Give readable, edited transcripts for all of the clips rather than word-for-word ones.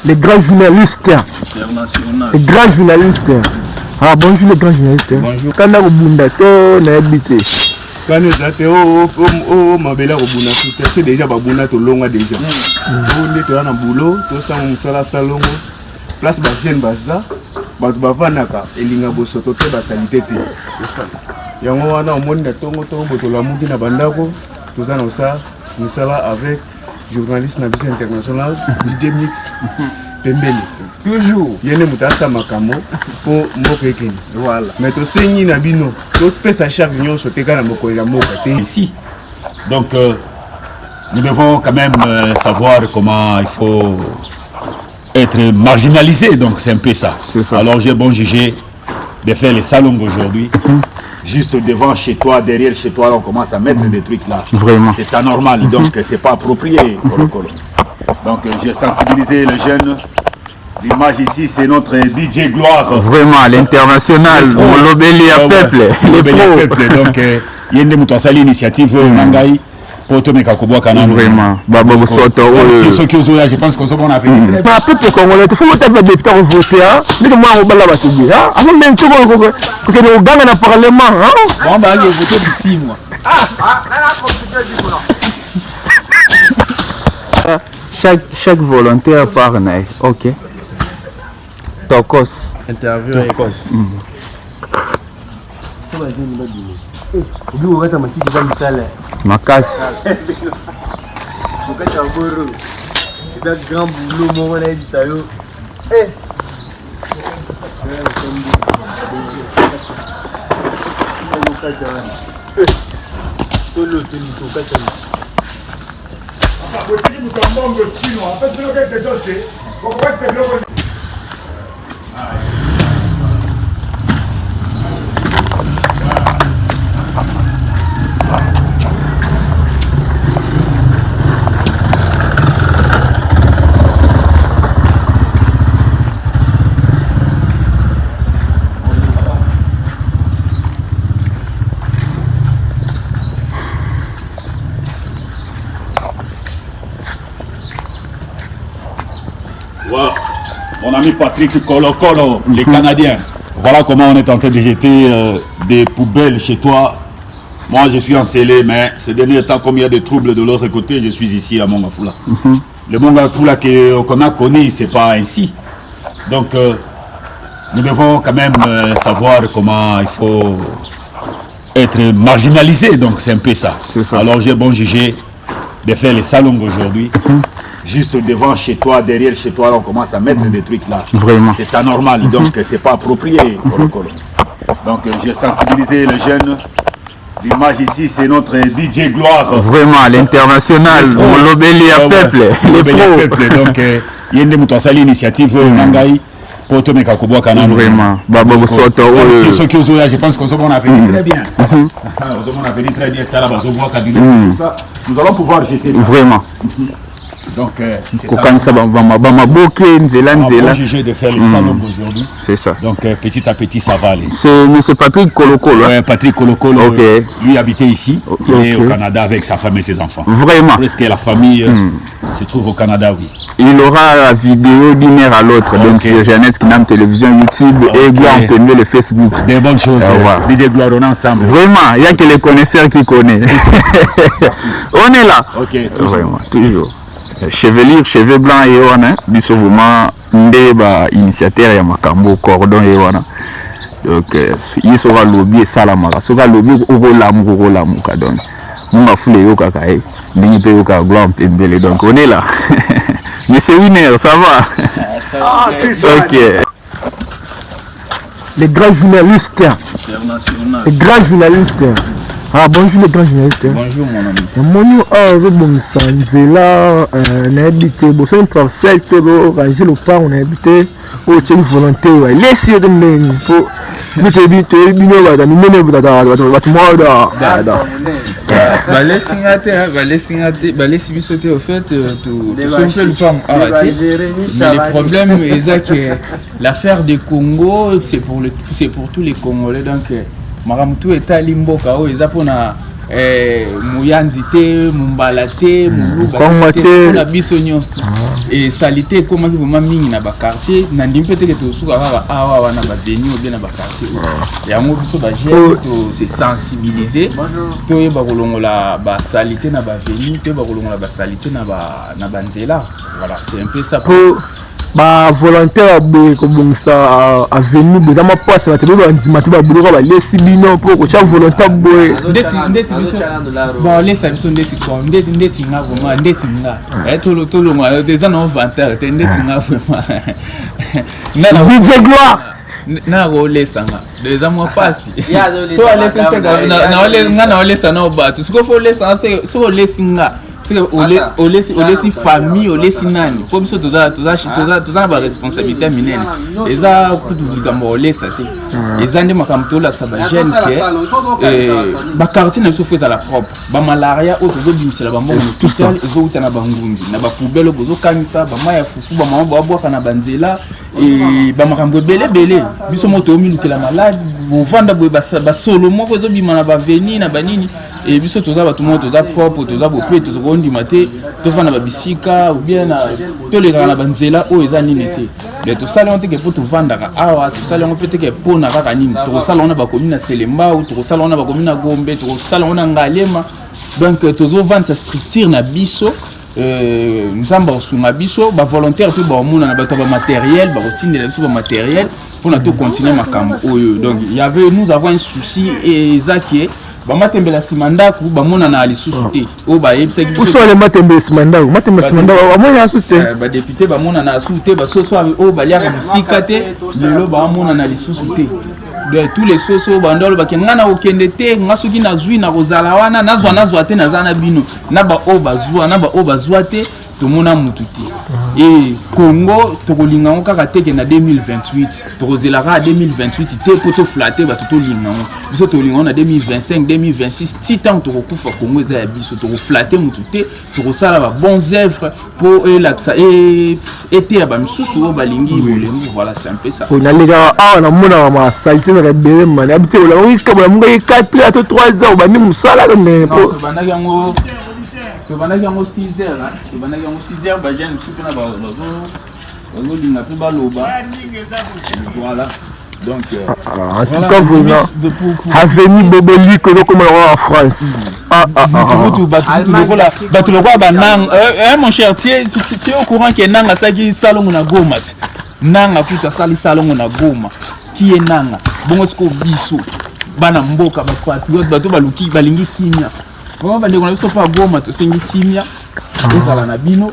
les grands journalistes. Les grands journalistes. Ah, bonjour les grands journalistes. Bonjour. Quand on a un on a habité. Quand nous avons mabela c'est déjà babuna to longa déjà. On est dans un boulot, tout ça on sala salongo. Place ba jeune baza, ba bavanaka elinga bosoto te ba sanité te. Yango wana omoni tongo botola muki na bandako, tout ça on ça, nous sala avec journaliste na vision international, DJ Mix Pembeli. Toujours yene mutasa makamo pour mokekeni. Voilà. Mais to senyi na bino, to pesa chaque union soteka na moko ya moka te ici. Donc nous devons quand même savoir comment il faut être marginalisé, donc c'est un peu ça. Alors j'ai bon jugé de faire les salons aujourd'hui. Juste devant chez toi, derrière chez toi, on commence à mettre des trucs là. Vraiment. C'est anormal, donc c'est pas approprié. Donc j'ai sensibilisé les jeunes. L'image ici, c'est notre DJ Gloire. Vraiment, à l'international, on l'obélit à peuple. Les peuple. Donc, il y a une initiative, Nangaï, pour te mettre à Koboa Kanam. Vraiment. C'est ce qui est je pense qu'on a fait. Pas peuple congolais, il faut que tu aies des voter. Mais moi, on va la battre. Avant même tout, que nous gagnons dans le Parlement. On va aller voter d'ici, moi. Chaque volontaire parle. Ok. Tokos. Interview. Tokos. Makas. Grand boulot, mon dit ça. Mon ami Patrick Colo, les Canadiens. Voilà comment on est en train de jeter des poubelles chez toi. Moi, je suis encelé, mais ces derniers temps, comme il y a des troubles de l'autre côté, je suis ici à Mongafula. Le Mongafula qu'on a connu, c'est pas ainsi. Donc, nous devons quand même savoir comment il faut être marginalisé. Donc, c'est un peu ça. Alors, j'ai bon jugé de faire les salons aujourd'hui. Juste devant chez toi, derrière chez toi, on commence à mettre des trucs là. Vraiment. C'est anormal, donc c'est pas approprié. Donc j'ai sensibilisé les jeunes. L'image ici, c'est notre DJ Gloire. Vraiment, à l'international, on l'obélit à peuple. Les peuple. Donc il y a une initiative, Nangaï, pour te mettre à Koboa Kanam. Vraiment. C'est ce qui est je pense qu'on a fait très bien. On a fait très bien. Nous allons pouvoir jeter ça. Vraiment. Donc, c'est jugé de faire les salons aujourd'hui. C'est ça. Donc, petit à petit, ça va aller. C'est M. Patrick Kolokolo. Oui, Patrick Kolokolo. Lui habitait ici. Il est au Canada avec sa femme et ses enfants. Vraiment. Presque la famille se trouve au Canada, oui. Il aura la vidéo d'une heure à l'autre. Donc, sur Jeannette Kinam Télévision, YouTube et Gloire Pembe, le Facebook. Des bonnes choses. L'idée Gloire, on est ensemble. Vraiment. Il n'y a que les connaisseurs qui connaissent. On est là. Ok, toujours. Vraiment, toujours. Chevelure, cheveux blancs et wana, bisovuma ndeba initiateur ya makambo cordon et wana. Donc il sera lobby et salamara, sera lobby au lamuka donc. Nous a foulé yoka kae, limité yoka Gloire Pembele donc on est là. Mais c'est winner, ça va. Ok. Les grands journalistes. Les grands journalistes. Ah, bonjour les grands journalistes. Bonjour mon ami. Mon bon Sanzela, on a habité, bon, c'est une parcelle, ranger le pas, on a habité, au Tchèque volontaire, laissez de même, pour vous habiter, au fait, mais le problème est que l'affaire du Congo, c'est pour tous les Congolais, donc Maramtou est à Limboka, ils ont Moyanzi te, Mumbala te, Muluba te, on a bisogno et salité comment qui vraiment mingi na ba quartier na ndim peut-être que to suka ba awa na ba venir ou bien na ba quartier ya mo biso ba jeune to se sensibiliser to yeba kolongola ba salité na ba venir to yeba kolongola ba salité na ba nzela voilà c'est un peu ça ba volontaire ko bongisa avenue de ma passe na tebe ba ndima te ba bulo ba lesi bino po ko cha volontaire boy ndeti biso ba lesa biso ndeti nga vraiment ndeti nga to lo nga des ans vanteur te ndeti nga vraiment na DJ Gloire na go lesa nga des ans moi passe so alesa na lesa na obatu siko fo lesa so lesi nga c'est olesi famille olesi nani comme ça toza ba responsabilité minene eza kutubilika mo olesa te eza nde makamto la sa ba jeune que ba quartier na biso feza la propre ba malaria o tozo bimisela ba mbongo social ezo utana ba ngungi na ba poubelle bozo kamisa ba maya fufu ba mama ba boka na banzela et ba makambo belé biso moto milukela malade bo vanda bo ba solo moko ezo bima na ba veni na ba nini et biso toza ba tout monde toza propre toza bo pe tozo ndi mate to vanda ba bisika ou bien na to le na banzela o eza nini te mais to sala on te que pour to vanda ka awa to sala on peut te que pour na ka nini to sala on ba commune na Selemba ou to sala on ba commune na Gombe to sala on na Ngalema donc tozo vendre sa structure na biso nzamba osunga biso ba volontaire pe ba mona na ba matériel ba rotine ba matériel pour na to continuer makambo oyo donc il y avait nous avons un souci et Zaki ba matembela simandaku ba mona na lisusu te o ba yebisa ki biso le matembela simandaku ba mona na susu te ba député ba mona na susu te ba soso o ba lia ka musika te lelo ba mona na lisusu te de tous les soso bandolo ba ke ngana okende te ngasuki na zui na kozala wana nazwa te nazana bino na ba o bazwa te to mona mututi et Congo to kolinga ngo kaka teke na 2028 to kozela ka 2028 te poto flatter ba to linga ngo biso to linga na 2025 2026 titan to kokufa Congo za ya biso to flatter mututi to kosala ba bons œuvres pour elaxa et te ba misusu o balingi bolengo voilà c'est un peu ça on a les gars na mona ma salité na bele man habité la risque ba munga 4 à 3 ans ba ni musala mais to banaki yango tu vas aller en 6 heures, tu vas aller en 6 heures, bah j'ai une soupe là-bas, voilà. Donc, en tout cas, vous avenue Boboli que l'on commence en France. Mon cher, tu es au courant que Nanga Sagi Salon na Goma. Nanga puta sali salon na Goma. Qui est Nanga? Bon, est-ce qu'on bisou? Bana mboka, bato baluki, balingi kimia. Bon, bah, on a vu pas Goma, tu sais, kimia. Vous allez na bino.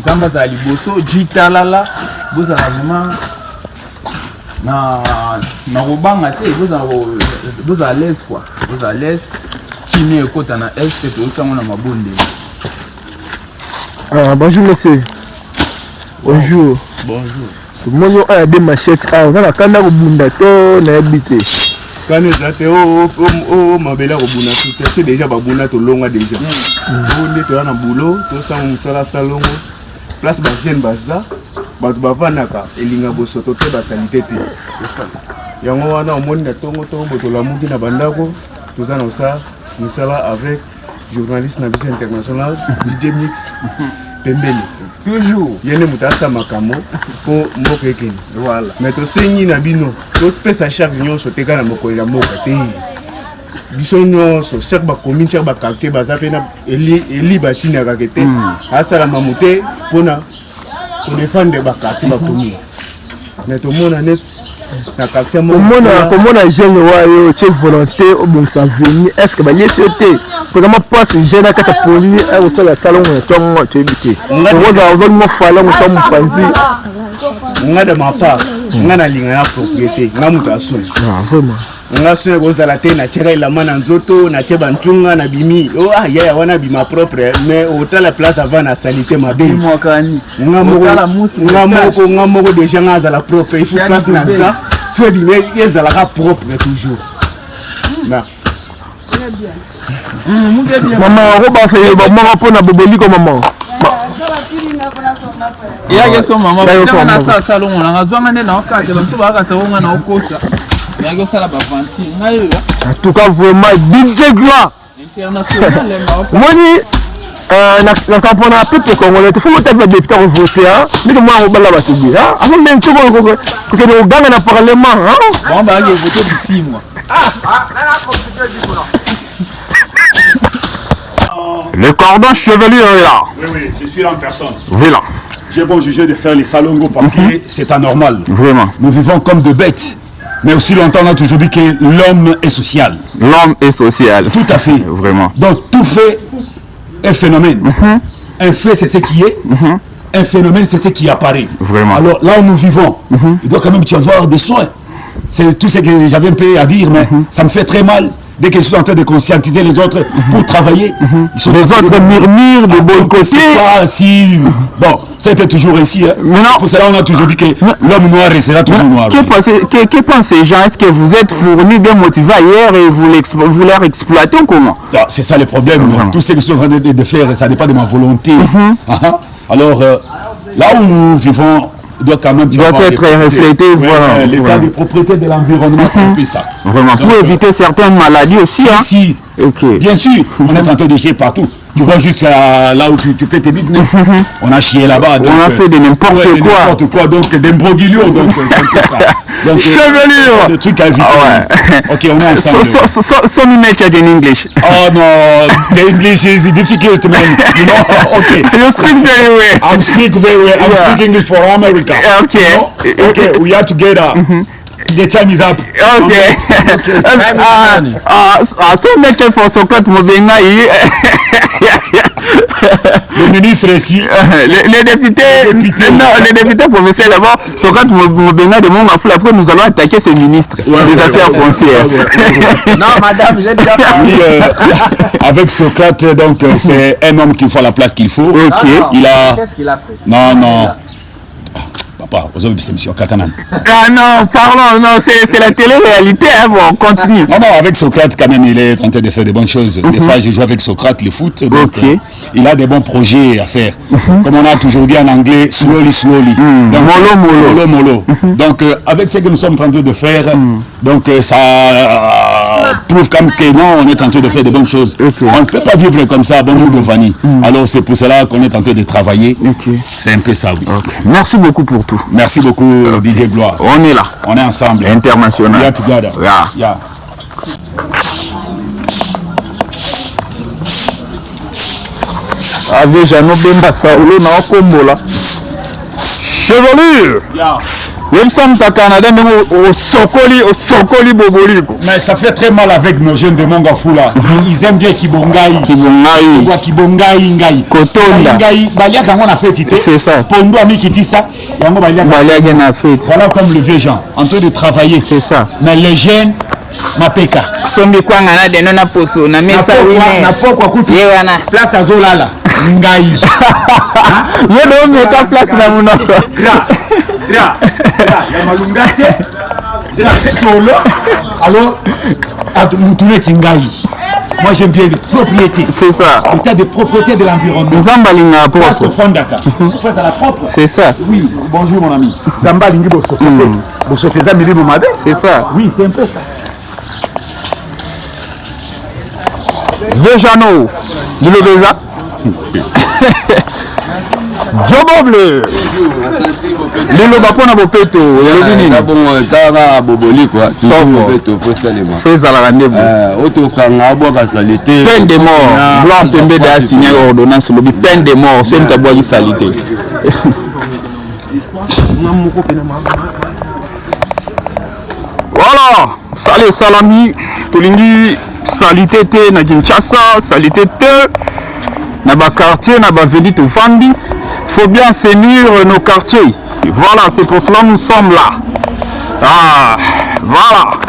Gamba za liboso, jitalala. Vous allez vraiment. Na robanga te vous à l'aise quoi vous à l'aise qui n'est côté na est que tout ça on a mabonde bonjour monsieur bonjour moi a des machettes on a kanda ko bunda to na habité quand ezate o mabela ko buna c'est déjà ba buna to longa déjà bonde to na boulot to sa musala salongo place ba jeune baza bato bavanaka elinga bosoto te basalite te yango wana omoni na tongo botola muki na bandako toza na osa misala avec journaliste na biso international DJ Mix pembeni toujours yene mutasa makamo po moko ekeni voilà mais tosengi na bino topesa chaque nyonso teka na mokoli ya mboka te biso nyonso chaque bacommune chaque baquartier baza mpe na eli batinaka ke te asalama mote mpona défendre bakati bakomi mais tout monde net na quartier mo comment jeune wayo che volonté au bon ça venir est-ce que ba yesoté comment passe jeune à kata poli au sol salon on tombe tu habité on va avoir mo fala mo tombe panzi ngada mapa ngana linga ya propriété ngamuta aso vraiment nga soye kozala te na tshera ilama na nzoto na tsheba ntunga na bimi o ya wana bima propre mais otala place avant na salité mabe nga moko déjà nga azala propre il faut place na ça faut bime ezalaka propre toujours merci maman roba fait maman pona boboli ko maman ya ke so maman na sa salon na ngazwanga ne na okate ba tuba ka sawonga na okosa. En tout cas, vraiment, DJ Gloire. international. Moni, na championnat tout congolais, il faut que tu aies des temps votés. Mais moi, on va là-bas, tu dis. Avant même, tu vois, que tu gagnes dans le parlement. Bon, bah, il voté d'ici, moi. Le cordon chevelu est là. Oui, je suis là en personne. Voilà. J'ai bon jugé de faire les salongos parce que c'est anormal. Vraiment. Nous vivons comme des bêtes. Mais aussi longtemps, on a toujours dit que l'homme est social. L'homme est social. Tout à fait. Vraiment. Donc, tout fait est phénomène. Un fait, c'est ce qui est. Un phénomène, c'est ce qui apparaît. Vraiment. Alors, là où nous vivons, il doit quand même y avoir des soins. C'est tout ce que j'avais un peu à dire, mais ça me fait très mal. Dès que je suis en train de conscientiser les autres pour travailler, ils sont Les autres murmurent de boycotter. pas si... Bon, c'était toujours ainsi. Hein. Non. Pour cela, on a toujours dit que l'homme noir restera toujours noir. Que pensent ces gens? Est-ce que vous êtes fournis, bien motivés ailleurs et vous leur exploitez ou comment? Ah, c'est ça le problème. Tout ce que je suis en train de faire, ça dépend de ma volonté. Alors, là où nous vivons, doit quand même être reflété. Voilà. L'état de propriété de l'environnement, c'est un peu ça. Vraiment. Pour éviter certaines maladies aussi. Si, bien sûr, on est en train de chier partout. Tu vas juste là où tu fais tes business. On a chié là-bas. On a fait de n'importe quoi. Donc d'imbroglio. Donc c'est un peu ça. Donc, chevelure. Des trucs à éviter. Ok, on est ensemble. So many message in English. Oh no, the English is difficult, man. You know, okay. You speak very well. I'm speaking very well. I'm speaking English for America. Okay. You know? Okay, we are together. The time is up. Okay. So message for Socrate Mobenga. Le ministre ici. Les députés. Non, les députés professionnels d'abord. Socrate Mobenga de Mongafou. Après, nous allons attaquer ces ministres des affaires foncières. Non, madame, j'ai déjà parlé. Oui, avec Socrate, donc c'est un homme qui fait la place qu'il faut. Ok. Qu'est-ce qu'il a fait? Non. Papa, c'est monsieur Katanan. Ah non, parlons, non, c'est la télé-réalité, hein, bon, continue. Non, avec Socrate, quand même, il est en train de faire de bonnes choses. Des fois, j'ai joué avec Socrate, le foot, donc il a des bons projets à faire. Comme on a toujours dit en anglais, slowly. Donc, mollo. Donc, avec ce que nous sommes en train de faire, donc ça prouve quand même que non, on est en train de faire de bonnes choses. On ne peut pas vivre comme ça, bonjour Giovanni. Alors, c'est pour cela qu'on est en train de travailler. C'est un peu ça, oui. Merci beaucoup pour tout. Merci beaucoup, Didier Gloire. On est là. On est ensemble. International. We are together. Yeah. Avec Jeannot Bemba Saoulé na Kombola. Chevelure. Même ça au Canada, même au Sokoli Boboli. Mais ça fait très mal avec nos jeunes de Mongafou là. Ils aiment bien Kibongai. Kibongai Ngai. Kotonda. Ngai, Balia quand on a fait tité. C'est ça. Pondo ami qui dit ça. Yango Balia a fait. Voilà comme le vieux Jean, en train de travailler. C'est ça. Mais les jeunes, Mapeka. Sombi kwa ngana de nona poso na mesa wine. Na pokwa kutu. Yewana. Place à Zolala. Ngai. Yedo meka place na munoko. Dra, ya malungate, dra solo. Alors, Moutoune Tingaï. Moi j'aime bien les propriétés. C'est ça. L'état de propriété de l'environnement. Zambalinga Place de propre. Fondaka. Face à la propre. C'est ça. Oui, bonjour mon ami. Zambalingi Bosokote. Bosokote Zamili Boumade. C'est ça. Oui, c'est un peu ça. Vejano. Dilo Beza. Jobo bleu. Lelo bapona bopeto yalobi nini bongo tanga boboli quoi Sobo. bopeto po salema fezala rendez-vous otokanga abwaka salite peine de mort blanc pembe da signé ordonnance lobi peine de mort c'est une tabouaki salité. Voilà, salé salami tolingi salité te na Kinshasa, salité te na ba quartier na ba veli to fandi. Il faut bien assainir nos quartiers. Voilà, c'est pour cela que nous sommes là. Ah, voilà.